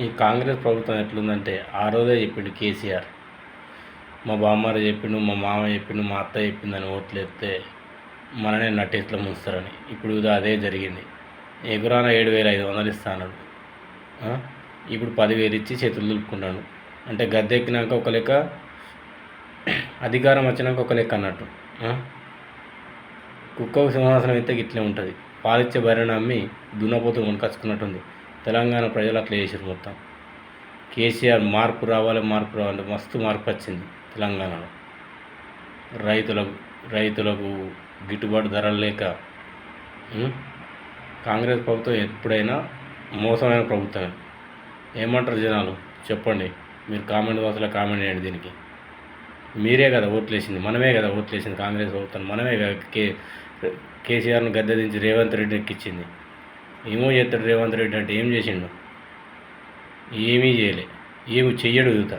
ఈ కాంగ్రెస్ ప్రభుత్వం ఎట్లుందంటే ఆ రోజే చెప్పిండు కేసీఆర్, మా బామ్మారు చెప్పిండు, మా మామ చెప్పిండు, మా అత్త చెప్పిందని ఓట్లు వేస్తే మననే నట్టేట్లో ముంచుతారని. ఇప్పుడు అదే జరిగింది. ఎగురాన 7,500 ఇస్తాడు, ఇప్పుడు 10,000 ఇచ్చి చేతులు దులుపుకుంటాడు. అంటే గద్దెక్కినాక ఒక లెక్క, అధికారం వచ్చినాక ఒక లెక్క అన్నట్టు. కుక్కకు సింహాసనం అయితే ఇట్లే ఉంటుంది. పాలిచ్చే బర్రెను అమ్మి దున్నపోతు కొనుకొచ్చుకున్నట్టుంది. తెలంగాణ ప్రజలు అట్లా చేసారు మొత్తం. కేసీఆర్ మార్పు రావాలి మస్తు మార్పు వచ్చింది తెలంగాణలో. రైతులకు గిట్టుబాటు ధరలు లేక కాంగ్రెస్ ప్రభుత్వం ఎప్పుడైనా మోసమైన ప్రభుత్వమే. ఏమంటారు జనాలు చెప్పండి. మీరు కామెంట్ బాక్స్లో కామెంట్ చేయండి. దీనికి మీరే కదా ఓట్లేసింది, మనమే కదా ఓట్లేసింది కాంగ్రెస్ ప్రభుత్వం. మనమే కదా కేసీఆర్ను గద్దె దించి రేవంత్ రెడ్డి ఎక్కించింది. ఏమో చేస్తాడు రేవంత్ రెడ్డి అంటే, ఏం చేసిండు? ఏమీ చేయలే, ఏమి చెయ్యడు యువత.